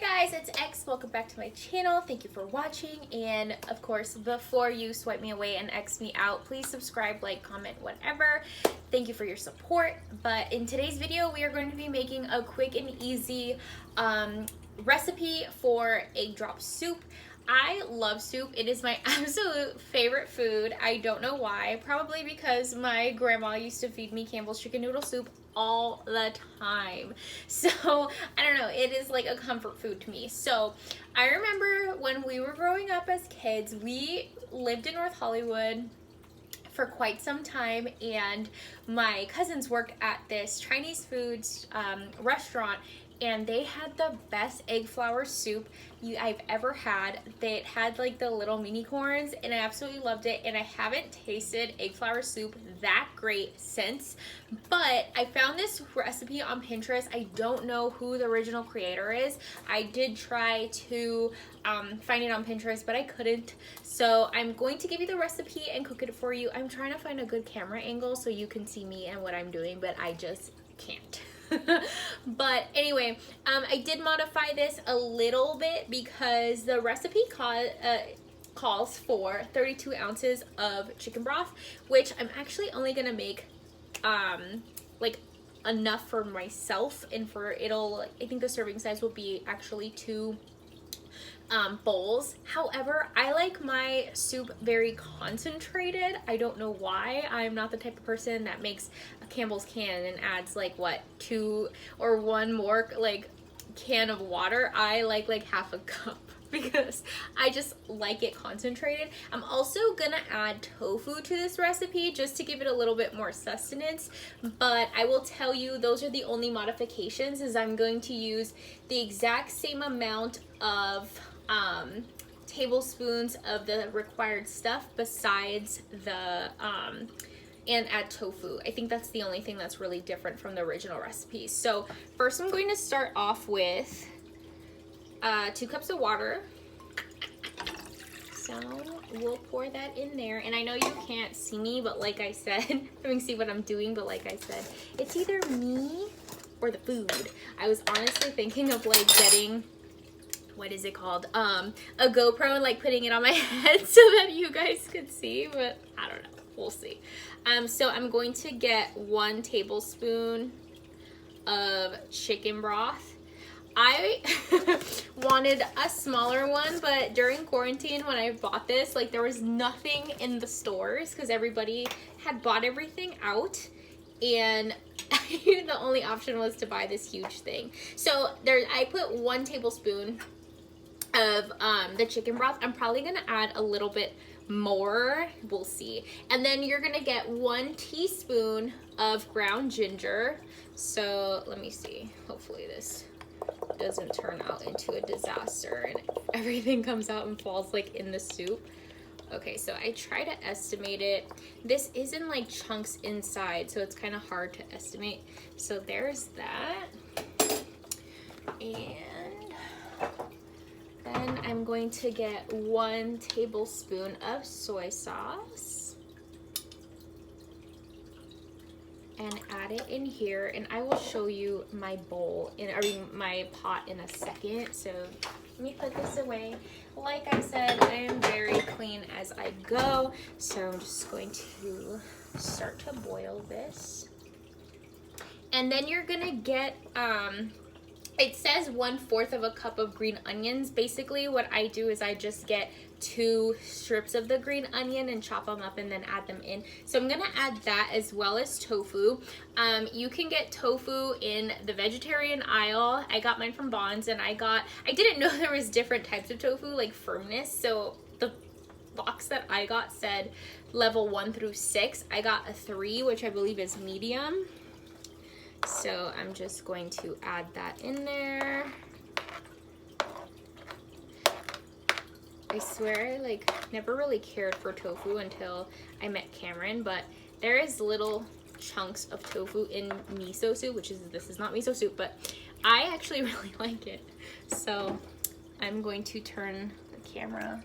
Hi guys, it's X. Welcome back to my channel. Thank you for watching, and of course, before you swipe me away and X me out, please subscribe, like, comment, whatever. Thank you for your support. But in today's video, we are going to be making a quick and easy recipe for egg drop soup. I love soup. It is my absolute favorite food. I don't know why. Probably because my grandma used to feed me Campbell's chicken noodle soup all the time. So I don't know, it is like a comfort food to me. So I remember when we were growing up as kids, we lived in North Hollywood for quite some time, and my cousins worked at this Chinese foods restaurant, and they had the best egg flour soup I've ever had. They had like the little mini corns, and I absolutely loved it, and I haven't tasted egg flour soup that great since. But I found this recipe on Pinterest. I don't know who the original creator is. I did try to find it on Pinterest, but I couldn't. So I'm going to give you the recipe and cook it for you. I'm trying to find a good camera angle so you can see me and what I'm doing, but I just can't. But anyway, I did modify this a little bit because the recipe calls for 32 ounces of chicken broth, which I'm actually only gonna make like enough for myself, and I think the serving size will be actually 2 bowls. However, I like my soup very concentrated. I don't know why. I'm not the type of person that makes a Campbell's can and adds like what, 2 or 1 more like can of water. I like half a cup because I just like it concentrated. I'm also gonna add tofu to this recipe just to give it a little bit more sustenance, but I will tell you those are the only modifications, is I'm going to use the exact same amount of tablespoons of the required stuff besides the and add tofu. I think that's the only thing that's really different from the original recipe. So first I'm going to start off with 2 cups of water. So we'll pour that in there, and I know you can't see me, but like I said, I mean, see what I'm doing, but like I said, it's either me or the food. I was honestly thinking of like getting, what is it called, a GoPro, and like putting it on my head so that you guys could see, but I don't know, we'll see. So I'm going to get 1 tablespoon of chicken broth. I wanted a smaller one, but during quarantine when I bought this, like there was nothing in the stores because everybody had bought everything out, and the only option was to buy this huge thing. So I put 1 tablespoon of the chicken broth. I'm probably gonna add a little bit more, we'll see. And then you're gonna get 1 teaspoon of ground ginger. So let me see, hopefully this doesn't turn out into a disaster and everything comes out and falls like in the soup. Okay, so I try to estimate it. This is in like chunks inside, so it's kind of hard to estimate. So there's that. And then I'm going to get 1 tablespoon of soy sauce and add it in here, and I will show you my my pot in a second. So let me put this away. Like I said, I am very clean as I go, so I'm just going to start to boil this. And then you're gonna get it says 1/4 of a cup of green onions. Basically what I do is I just get 2 strips of the green onion and chop them up and then add them in. So I'm gonna add that as well as tofu. You can get tofu in the vegetarian aisle. I got mine from Bonds, and I didn't know there was different types of tofu, like firmness. So the box that I got said level 1 through 6. I got a 3, which I believe is medium. So I'm just going to add that in there. I swear I like never really cared for tofu until I met Cameron, but there is little chunks of tofu in miso soup, this is not miso soup, but I actually really like it. So I'm going to turn the camera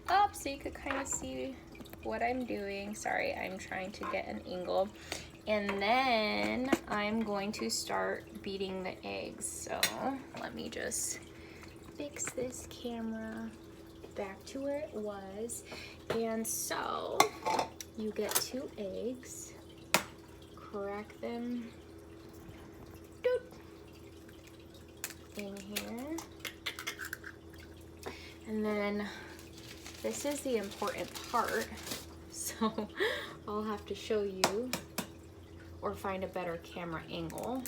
up so you could kind of see what I'm doing. Sorry, I'm trying to get an angle. And then I'm going to start beating the eggs. So let me just fix this camera back to where it was. And so you get 2 eggs, crack them in here, and then this is the important part, so I'll have to show you or find a better camera angle.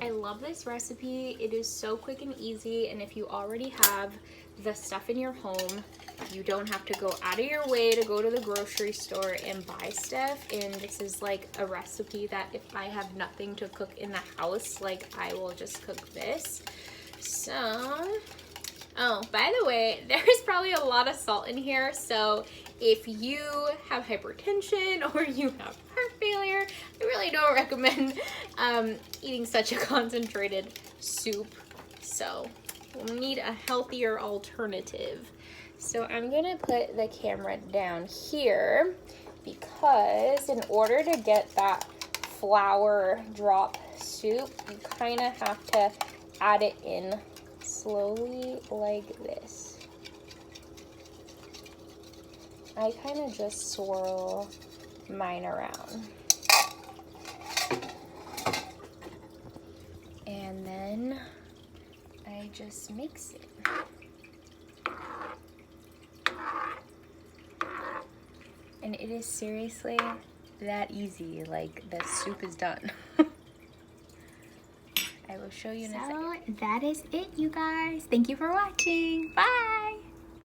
I love this recipe. It is so quick and easy, and if you already have the stuff in your home, you don't have to go out of your way to go to the grocery store and buy stuff. And this is like a recipe that if I have nothing to cook in the house, like I will just cook this. So, oh, by the way, there's probably a lot of salt in here, so if you have hypertension or you have heart failure, I really don't recommend eating such a concentrated soup. So we'll need a healthier alternative. So I'm gonna put the camera down here because in order to get that flour drop soup, you kind of have to add it in slowly like this. I kind of just swirl mine around. And then I just mix it. And it is seriously that easy. Like, the soup is done. I will show you in a second. So that is it, you guys. Thank you for watching. Bye.